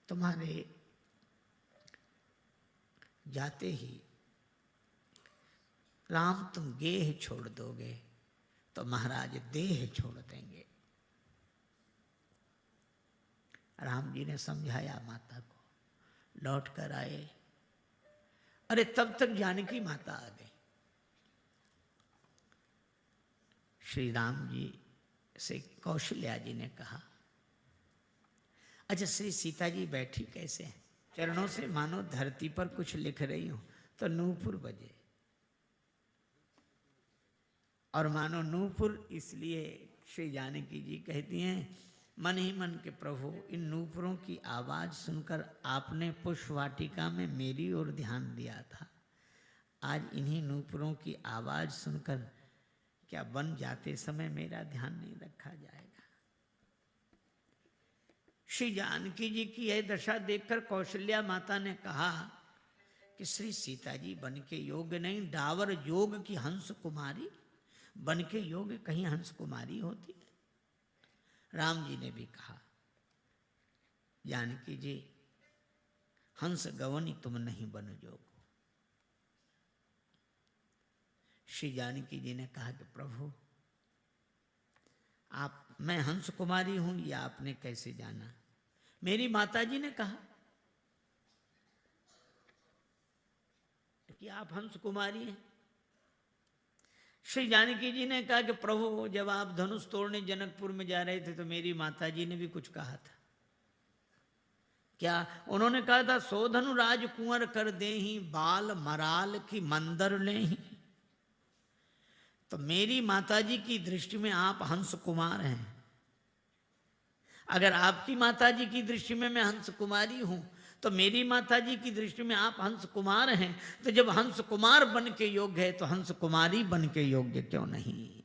तुम्हारे जाते ही राम तुम गेह छोड़ दोगे तो महाराज देह छोड़ देंगे। राम जी ने समझाया माता को, लौट कर आए। अरे तब तक जानकी माता आ गई। श्री राम जी से कौशल्या जी ने कहा, अच्छा श्री सीता जी बैठी कैसे हैं? चरणों से मानो धरती पर कुछ लिख रही हूं। तो नूपुर बजे, और मानो नूपुर इसलिए श्री जानकी जी कहती हैं, मन ही मन के प्रभु इन नूपुरों की आवाज सुनकर आपने पुष्प वाटिका में मेरी ओर ध्यान दिया था। आज इन्हीं नूपुरों की आवाज सुनकर क्या बन जाते समय मेरा ध्यान नहीं रखा जाएगा? श्री जानकी जी की यह दशा देखकर कौशल्या माता ने कहा कि श्री सीता जी बन के योग्य नहीं, डावर योग की हंस कुमारी, बन के योग्य कहीं हंस कुमारी होती है? राम जी ने भी कहा, जानकी जी हंस गवनी तुम नहीं बन जोग। श्री जानकी जी ने कहा कि प्रभु आप, मैं हंस कुमारी हूं ये आपने कैसे जाना? मेरी माता जी ने कहा कि आप हंस कुमारी हैं। श्री जानकी जी ने कहा कि प्रभु जब आप धनुष तोड़ने जनकपुर में जा रहे थे तो मेरी माता जी ने भी कुछ कहा था। क्या उन्होंने कहा था, सोधनु राज कुंवर कर देहि, बाल मराल की मंदर लेहि। तो मेरी माताजी की दृष्टि में आप हंस कुमार हैं। अगर आपकी माताजी की दृष्टि में मैं हंस कुमारी हूं तो मेरी माताजी की दृष्टि में आप हंस कुमार हैं। तो जब हंस कुमार बन के योग्य है तो हंस कुमारी बन के योग्य क्यों नहीं?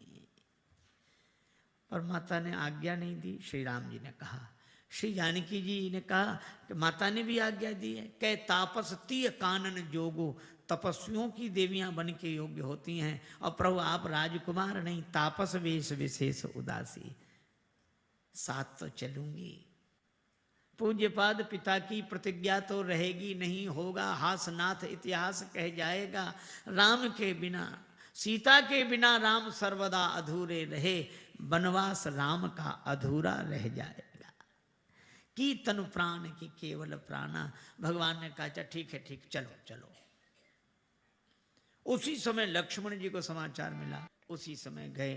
और माता ने आज्ञा नहीं दी। श्री राम जी ने कहा, श्री जानकी जी ने कहा कि माता ने भी आज्ञा दी है, कह तापस तीय कानन जोगो, तपस्वियों की देवियां बन के योग्य होती हैं। और प्रभु आप राजकुमार नहीं, तापस वेश विशेष उदासी, साथ तो चलूंगी। पूज्यपाद पिता की प्रतिज्ञा तो रहेगी नहीं, होगा हासनाथ इतिहास कह जाएगा। राम के बिना, सीता के बिना राम सर्वदा अधूरे रहे, वनवास राम का अधूरा रह जाएगा। की तनु प्राण की केवल प्राणा। भगवान ने कहा अच्छा ठीक है, ठीक, चलो चलो। उसी समय लक्ष्मण जी को समाचार मिला, उसी समय गए,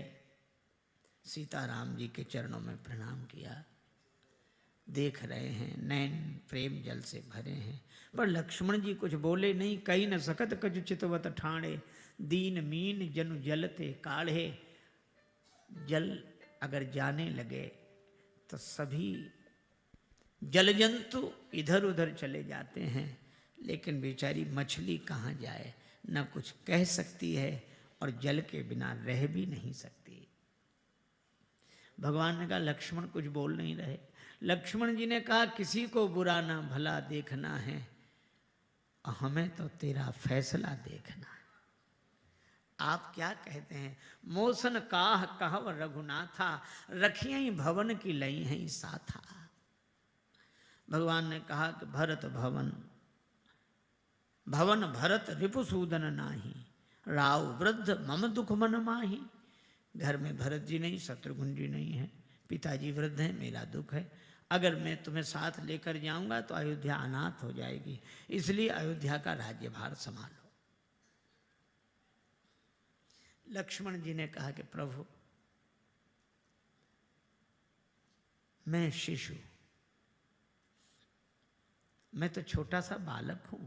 सीताराम जी के चरणों में प्रणाम किया। देख रहे हैं नैन प्रेम जल से भरे हैं, पर लक्ष्मण जी कुछ बोले नहीं। कहीं न सकत कछु चितवत ठाणे, दीन मीन जनु जलते काढ़े। जल अगर जाने लगे तो सभी जल जंतु इधर उधर चले जाते हैं, लेकिन बेचारी मछली कहाँ जाए? न कुछ कह सकती है और जल के बिना रह भी नहीं सकती। भगवान ने कहा लक्ष्मण कुछ बोल नहीं रहे। लक्ष्मण जी ने कहा किसी को बुरा ना भला देखना है, हमें तो तेरा फैसला देखना है। आप क्या कहते हैं? मोसन काह कहव रघुनाथा, रखिए भवन की लई है साथा। भगवान ने कहा कि भरत भवन, भवन भरत रिपुसूदन नाही, राव वृद्ध मम दुख मन माही। घर में भरत जी नहीं, शत्रुघ्न जी नहीं है, पिताजी वृद्ध हैं, मेरा दुख है। अगर मैं तुम्हें साथ लेकर जाऊंगा तो अयोध्या अनाथ हो जाएगी, इसलिए अयोध्या का राज्यभार संभालो। लक्ष्मण जी ने कहा कि प्रभु मैं शिशु, मैं तो छोटा सा बालक हूं।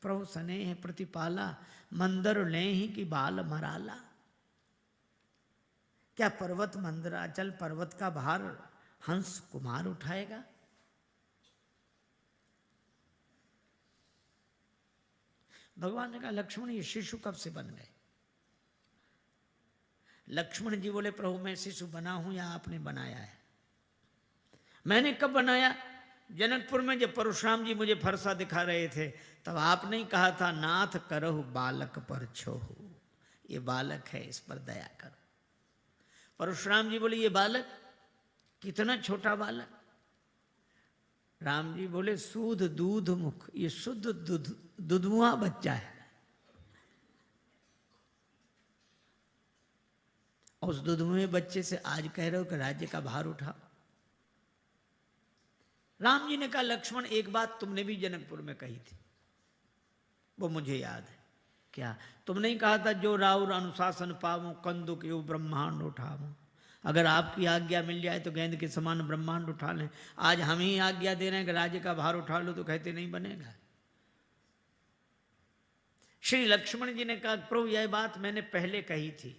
प्रभु स्नेह प्रतिपाला, मंदर ले ही की बाल मराला। क्या पर्वत मंदराचल पर्वत का भार हंस कुमार उठाएगा? भगवान ने कहा लक्ष्मण ये शिशु कब से बन गए? लक्ष्मण जी बोले प्रभु मैं शिशु बना हूं या आपने बनाया है? मैंने कब बनाया? जनकपुर में जब परशुराम जी मुझे फरसा दिखा रहे थे तब आपने ही कहा था नाथ करहु बालक पर छोहु, ये बालक है इस पर दया करो। परशुराम जी बोले ये बालक, कितना छोटा बालक। राम जी बोले सूद दूध मुख, ये शुद्ध दुधमुआ बच्चा है। उस दुधमुए बच्चे से आज कह रहे हो कि राज्य का भार उठा। राम जी ने कहा लक्ष्मण एक बात तुमने भी जनकपुर में कही थी, वो मुझे याद है। क्या? तुमने ही कहा था जो राउर अनुशासन पावो कंदु के ब्रह्मांड उठावो। अगर आपकी आज्ञा मिल जाए तो गेंद के समान ब्रह्मांड उठा लें। आज हम ही आज्ञा दे रहे हैं कि राज्य का भार उठा लो, तो कहते नहीं बनेगा। श्री लक्ष्मण जी ने कहा प्रभु यह बात मैंने पहले कही थी,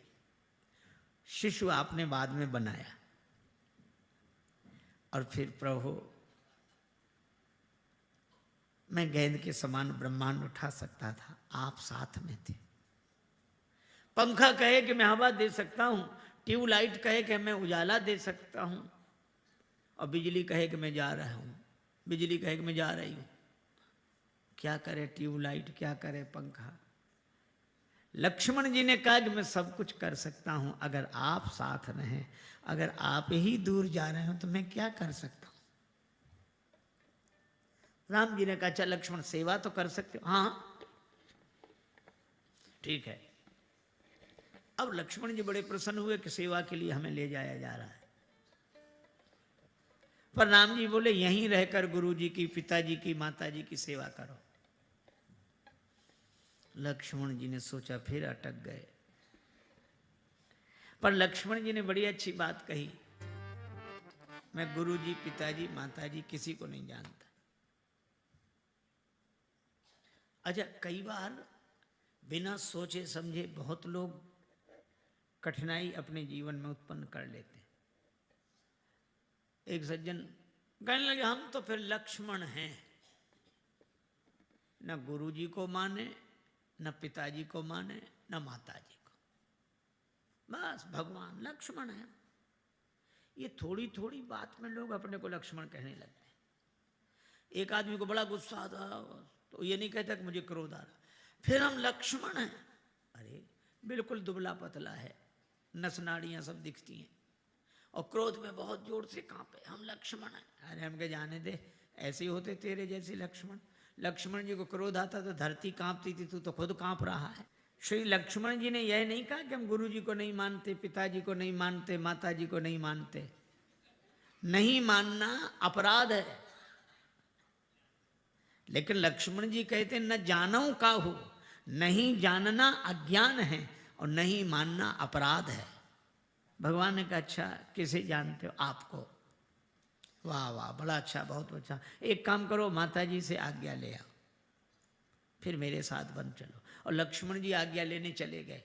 शिशु आपने बाद में बनाया। और फिर प्रभु मैं गेंद के समान ब्रह्मांड उठा सकता था, आप साथ में थे। पंखा कहे कि मैं हवा दे सकता हूं, ट्यूबलाइट कहे कि मैं उजाला दे सकता हूं, और बिजली कहे कि मैं जा रहा हूं, बिजली कहे कि मैं जा रही हूं। क्या करे ट्यूबलाइट, क्या करे पंखा? लक्ष्मण जी ने कहा कि मैं सब कुछ कर सकता हूं, अगर आप साथ रहें। अगर आप ही दूर जा रहे हो तो मैं क्या कर सकता हूं? राम जी ने कहा अच्छा लक्ष्मण सेवा तो कर सकते हो। हाँ ठीक है। अब लक्ष्मण जी बड़े प्रसन्न हुए कि सेवा के लिए हमें ले जाया जा रहा है। पर राम जी बोले यहीं रहकर गुरु जी की, पिताजी की, माताजी की सेवा करो। लक्ष्मण जी ने सोचा, फिर अटक गए। पर लक्ष्मण जी ने बड़ी अच्छी बात कही, मैं गुरु जी, पिताजी, माताजी किसी को नहीं जानता। अच्छा, कई बार बिना सोचे समझे बहुत लोग कठिनाई अपने जीवन में उत्पन्न कर लेते हैं। एक सज्जन कहने लगे हम तो फिर लक्ष्मण हैं, न गुरुजी को माने, न पिताजी को माने, न माताजी को, बस भगवान लक्ष्मण है। ये थोड़ी थोड़ी बात में लोग अपने को लक्ष्मण कहने लगते हैं। एक आदमी को बड़ा गुस्सा आता तो ये नहीं कहता कि मुझे क्रोध आ रहा, फिर हम लक्ष्मण हैं। अरे बिल्कुल दुबला पतला है, नस नाड़ियां सब दिखती हैं, और क्रोध में बहुत जोर से कांपे, हम लक्ष्मण हैं। अरे हम के जाने दे, ऐसे ही होते तेरे जैसे लक्ष्मण। लक्ष्मण जी को क्रोध आता तो धरती कांपती थी, तू तो खुद कांप रहा है। श्री लक्ष्मण जी ने यह नहीं कहा कि हम गुरु जी को नहीं मानते, पिताजी को नहीं मानते, माताजी को नहीं मानते। नहीं मानना अपराध है, लेकिन लक्ष्मण जी कहते न जानऊ काहू, नहीं जानना अज्ञान है और नहीं मानना अपराध है। भगवान ने कहा अच्छा किसे जानते हो? आपको। वाह वाह, बड़ा अच्छा, बहुत अच्छा। एक काम करो, माताजी से आज्ञा ले आओ, फिर मेरे साथ बन चलो। और लक्ष्मण जी आज्ञा लेने चले गए।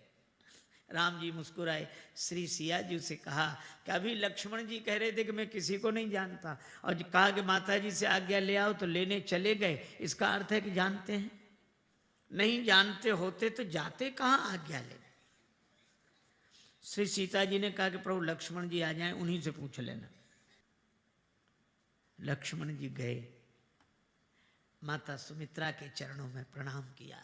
राम जी मुस्कुराए, श्री सिया जी से कहा कि अभी लक्ष्मण जी कह रहे थे कि मैं किसी को नहीं जानता, और कहा कि माताजी से आज्ञा ले आओ तो लेने चले गए। इसका अर्थ है कि जानते हैं। नहीं जानते होते तो जाते कहाँ आज्ञा ले। श्री सीता जी ने कहा कि प्रभु लक्ष्मण जी आ जाएं, उन्हीं से पूछ लेना। लक्ष्मण जी गए, माता सुमित्रा के चरणों में प्रणाम किया।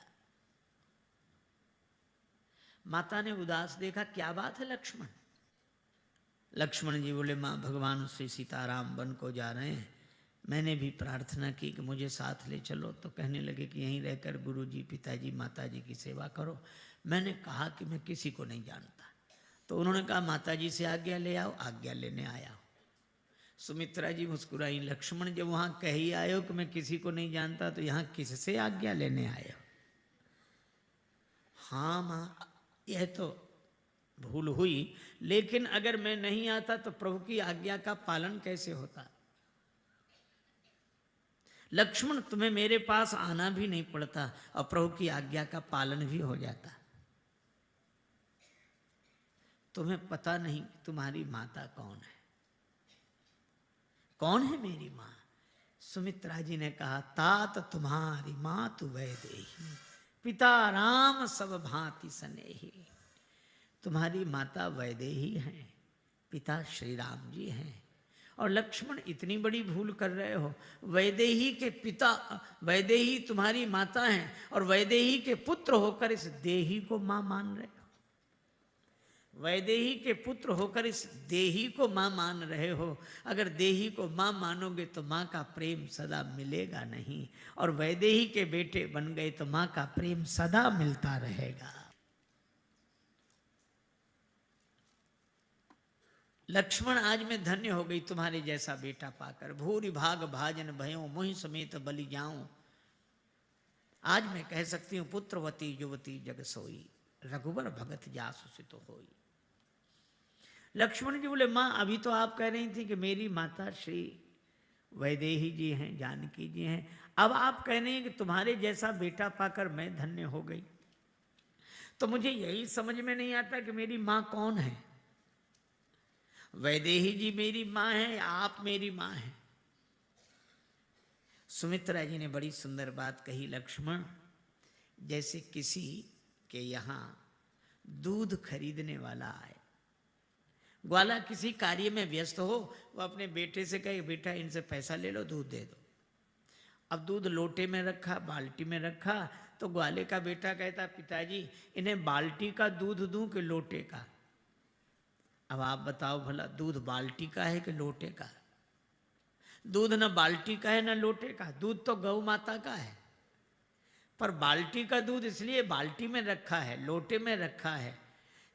माता ने उदास देखा, क्या बात है लक्ष्मण? लक्ष्मण जी बोले माँ भगवान श्री सीताराम वन को जा रहे हैं, मैंने भी प्रार्थना की कि मुझे साथ ले चलो, तो कहने लगे कि यहीं रहकर गुरु जी, पिताजी, माताजी की सेवा करो। मैंने कहा कि मैं किसी को नहीं जानता, तो उन्होंने कहा माताजी से आज्ञा ले आओ। आज्ञा लेने आया। सुमित्रा जी मुस्कुराई, लक्ष्मण जब वहां कह ही आए हो कि मैं किसी को नहीं जानता, तो यहाँ किससे आज्ञा लेने आए हो? हाँ माँ यह तो भूल हुई, लेकिन अगर मैं नहीं आता तो प्रभु की आज्ञा का पालन कैसे होता? लक्ष्मण तुम्हें मेरे पास आना भी नहीं पड़ता और प्रभु की आज्ञा का पालन भी हो जाता। तुम्हें पता नहीं तुम्हारी माता कौन है? कौन है मेरी माँ? सुमित्रा जी ने कहा तात तुम्हारी माँ तु वैदेही, पिता राम सब भांति स्नेही। तुम्हारी माता वैदेही हैं, पिता श्री राम जी हैं। और लक्ष्मण इतनी बड़ी भूल कर रहे हो, वैदेही के पिता, वैदेही तुम्हारी माता हैं और वैदेही के पुत्र होकर इस देही को मां मान रहे हो। वैदेही के पुत्र होकर इस देही को माँ मान रहे हो। अगर देही को माँ मानोगे तो माँ का प्रेम सदा मिलेगा नहीं, और वैदेही के बेटे बन गए तो माँ का प्रेम सदा मिलता रहेगा। लक्ष्मण, आज मैं धन्य हो गई तुम्हारे जैसा बेटा पाकर। भूरि भाग भाजन भयो मोहि समेत बलि जाऊं। आज मैं कह सकती हूं पुत्रवती युवती जग सोई, रघुबर भगत जासु सित होई। लक्ष्मण जी बोले, माँ अभी तो आप कह रही थी कि मेरी माता श्री वैदेही जी हैं, जानकी जी हैं, अब आप कह रही हैं कि तुम्हारे जैसा बेटा पाकर मैं धन्य हो गई। तो मुझे यही समझ में नहीं आता कि मेरी माँ कौन है। वैदेही जी मेरी माँ है या आप मेरी माँ हैं? सुमित्रा जी ने बड़ी सुंदर बात कही, लक्ष्मण जैसे किसी के यहाँ दूध खरीदने वाला आए, ग्वाला किसी कार्य में व्यस्त हो, वो अपने बेटे से कहे बेटा इनसे पैसा ले लो, दूध दे दो। अब दूध लोटे में रखा, बाल्टी में रखा, तो ग्वाले का बेटा कहता पिताजी इन्हें बाल्टी का दूध दूं कि लोटे का? अब आप बताओ भला, दूध बाल्टी का है कि लोटे का? दूध न बाल्टी का है न लोटे का, दूध तो गौ माता का है। पर बाल्टी का दूध इसलिए बाल्टी में रखा है, लोटे में रखा है।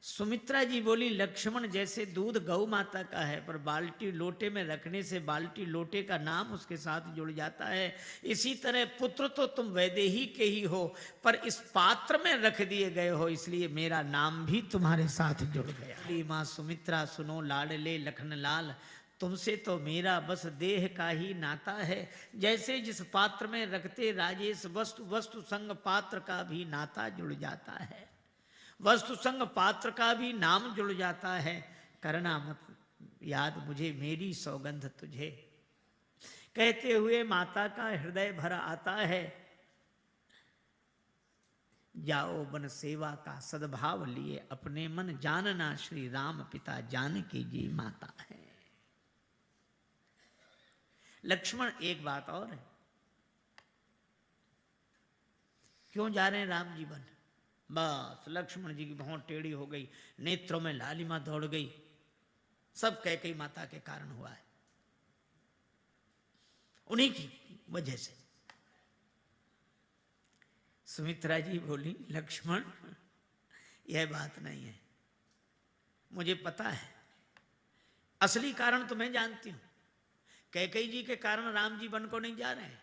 सुमित्रा जी बोली, लक्ष्मण जैसे दूध गौ माता का है, पर बाल्टी लोटे में रखने से बाल्टी लोटे का नाम उसके साथ जुड़ जाता है। इसी तरह पुत्र तो तुम वैदेही के ही हो, पर इस पात्र में रख दिए गए हो, इसलिए मेरा नाम भी तुम्हारे साथ जुड़ गया। माँ सुमित्रा सुनो लाडले लखन लाल, तुमसे तो मेरा बस देह का ही नाता है। जैसे जिस पात्र में रखते राजेश वस्तु, वस्तु संग पात्र का भी नाता जुड़ जाता है, वस्तु संग पात्र का भी नाम जुड़ जाता है। करना मत याद मुझे मेरी सौगंध तुझे, कहते हुए माता का हृदय भर आता है। जाओ बन सेवा का सद्भाव लिए, अपने मन जानना श्री राम पिता जानकी जी माता है। लक्ष्मण एक बात और है, क्यों जा रहे हैं राम जी वन? बस लक्ष्मण जी की भौं टेढ़ी हो गई, नेत्रों में लालिमा दौड़ गई। सब कैकेयी माता के कारण हुआ है, उन्हीं की वजह से। सुमित्रा जी बोली, लक्ष्मण यह बात नहीं है, मुझे पता है, असली कारण तो मैं जानती हूं। कैकेयी जी के कारण राम जी वन को नहीं जा रहे हैं।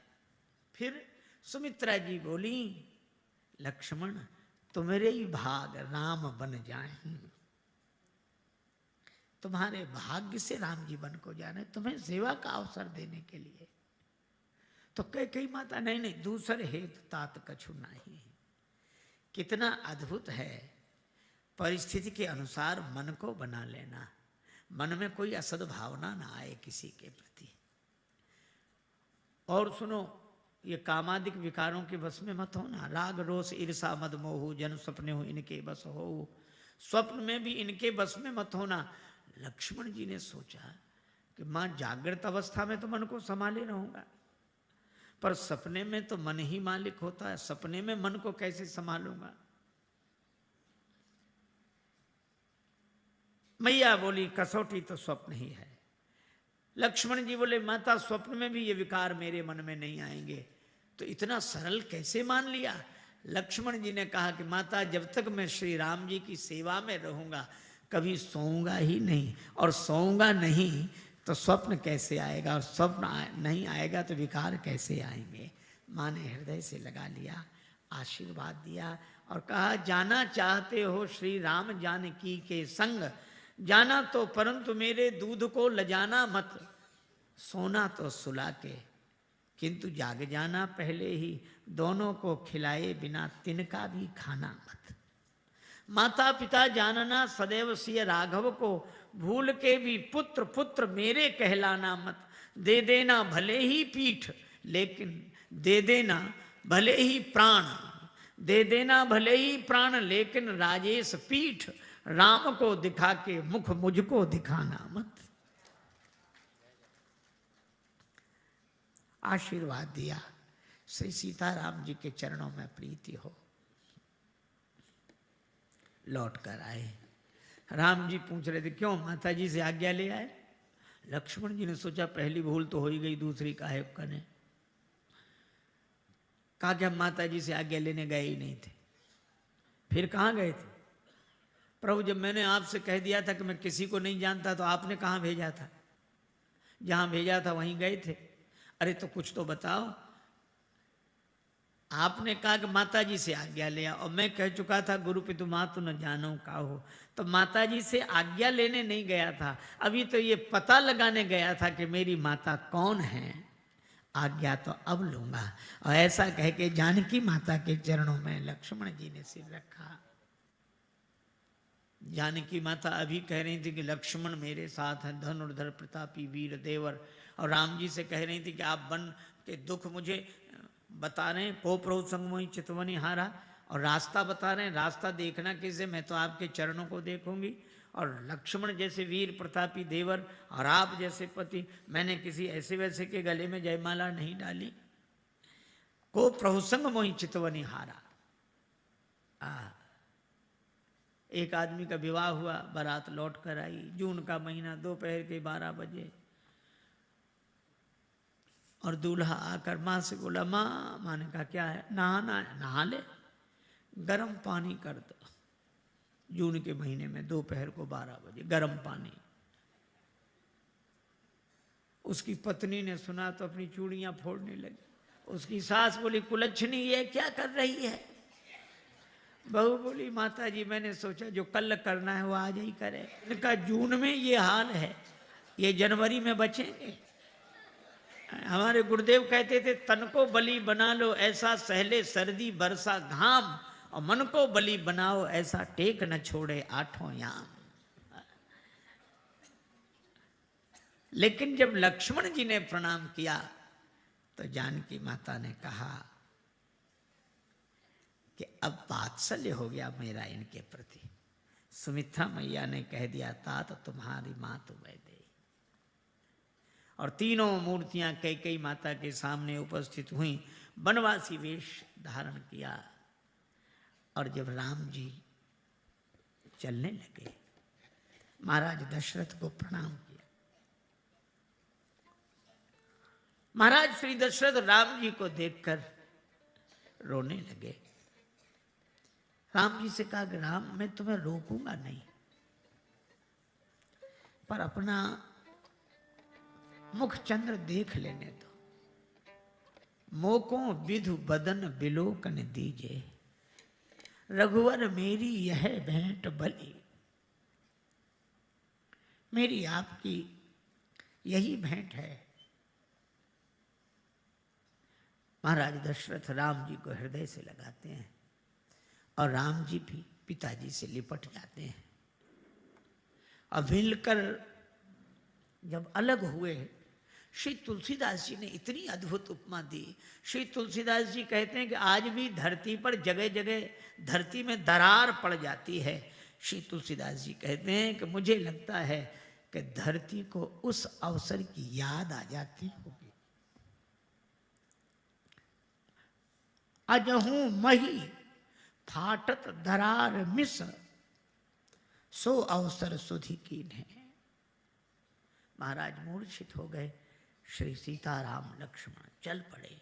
फिर सुमित्रा जी बोली, लक्ष्मण तुम्हारे ही भाग राम बन जाएं, तुम्हारे भाग्य से राम जी वन को जाने, तुम्हें सेवा का अवसर देने के लिए। तो कैकेयी माता, नहीं नहीं, दूसरे हेतु तात कछु नहीं। कितना अद्भुत है, परिस्थिति के अनुसार मन को बना लेना, मन में कोई असद्भावना ना आए किसी के प्रति। और सुनो, ये कामादिक विकारों के बस में मत होना। राग रोष ईर्षा मद मोह जन सपने हो इनके बस हो, स्वप्न में भी इनके बस में मत होना। लक्ष्मण जी ने सोचा कि मां जागृत अवस्था में तो मन को संभाले रहूंगा, पर सपने में तो मन ही मालिक होता है, सपने में मन को कैसे संभालूंगा? मैया बोली, कसौटी तो स्वप्न ही है। लक्ष्मण जी बोले, माता स्वप्न में भी ये विकार मेरे मन में नहीं आएंगे। तो इतना सरल कैसे मान लिया? लक्ष्मण जी ने कहा कि माता जब तक मैं श्री राम जी की सेवा में रहूंगा कभी सोऊंगा ही नहीं, और सोऊंगा नहीं तो स्वप्न कैसे आएगा, और स्वप्न नहीं आएगा तो विकार कैसे आएंगे? माँ ने हृदय से लगा लिया, आशीर्वाद दिया और कहा, जाना चाहते हो श्री राम जानकी के संग, जाना तो परंतु मेरे दूध को लजाना मत, सोना तो सुला के किंतु जाग जाना पहले ही, दोनों को खिलाए बिना तिनका भी खाना मत। माता पिता जानना सदैव सिय राघव को, भूल के भी पुत्र पुत्र मेरे कहलाना मत। दे देना भले ही पीठ लेकिन दे देना भले ही प्राण, दे देना भले ही प्राण लेकिन राजेश पीठ, राम को दिखा के मुख मुझको दिखाना मत। आशीर्वाद दिया। श्री सीताराम जी के चरणों में प्रीति हो। लौट कर आए, राम जी पूछ रहे थे क्यों माता जी से आज्ञा ले आए? लक्ष्मण जी ने सोचा पहली भूल तो हो ही गई, दूसरी काहे कने। कहा कि हम माता जी से आज्ञा लेने गए ही नहीं थे। फिर कहाँ गए थे? प्रभु जब मैंने आपसे कह दिया था कि मैं किसी को नहीं जानता तो आपने कहाँ भेजा था? जहां भेजा था वहीं गए थे। अरे तो कुछ तो बताओ। आपने कहा कि माता जी से आज्ञा लिया और मैं कह चुका था गुरु पितु मातु न जानो का हो। तो माता जी से आज्ञा लेने नहीं गया था, अभी तो ये पता लगाने गया था कि मेरी माता कौन है। आज्ञा तो अब लूंगा। और ऐसा कह के जानकी माता के चरणों में लक्ष्मण जी ने सिर रखा। जानकी माता अभी कह रही थी कि लक्ष्मण मेरे साथ हैं, धनुर्धर प्रतापी वीर देवर। और राम जी से कह रही थी कि आप वन के दुख मुझे बता रहे हैं, को प्रभु संगमोहि चितवनि हारा। और रास्ता बता रहे हैं, रास्ता देखना किसे, मैं तो आपके चरणों को देखूंगी। और लक्ष्मण जैसे वीर प्रतापी देवर और आप जैसे पति, मैंने किसी ऐसे वैसे के गले में जयमाला नहीं डाली। को प्रभु संगमोहि चितवनि हारा। एक आदमी का विवाह हुआ, बारात लौट कर आई, जून का महीना, दोपहर के 12 बजे। और दूल्हा आकर माँ से बोला, माँ ने कहा क्या है? नहाना है, नहा ले, गर्म पानी कर दो। जून के महीने में दोपहर को 12 बजे गर्म पानी। उसकी पत्नी ने सुना तो अपनी चूड़ियां फोड़ने लगी। उसकी सास बोली, कुलच्छनी ये क्या कर रही है? बहू बोली, माता जी मैंने सोचा जो कल करना है वो आज ही करे। इनका जून में ये हाल है, ये जनवरी में बचेंगे? हमारे गुरुदेव कहते थे, तन को बलि बना लो ऐसा सहले सर्दी बरसा घाम, और मन को बलि बनाओ ऐसा टेक न छोड़े आठों याम। लेकिन जब लक्ष्मण जी ने प्रणाम किया तो जानकी माता ने कहा कि अब वात्सल्य हो गया मेरा इनके प्रति। सुमित्रा मैया ने कह दिया, तात तुम्हारी माँ तो वह दे। और तीनों मूर्तियां कैकेयी माता के सामने उपस्थित हुई, वनवासी वेश धारण किया। और जब राम जी चलने लगे, महाराज दशरथ को प्रणाम किया। महाराज श्री दशरथ राम जी को देखकर रोने लगे। राम जी से कहा कि राम मैं तुम्हें रोकूंगा नहीं, पर अपना मुख चंद्र देख लेने दो। मोको विधु बदन बिलोकन दीजे, रघुवर मेरी यह भेंट भली। मेरी आपकी यही भेंट है। महाराज दशरथ राम जी को हृदय से लगाते हैं और राम जी भी पिताजी से लिपट जाते हैं। और मिलकर जब अलग हुए, श्री तुलसीदास जी ने इतनी अद्भुत उपमा दी। श्री तुलसीदास जी कहते हैं कि आज भी धरती पर जगह जगह धरती में दरार पड़ जाती है। श्री तुलसीदास जी कहते हैं कि मुझे लगता है कि धरती को उस अवसर की याद आ जाती होगी। अजहू मही फाटत दरार मिस, सो अवसर सुधि कीन है। महाराज मूर्छित हो गए। श्री सीताराम लक्ष्मण चल पड़े।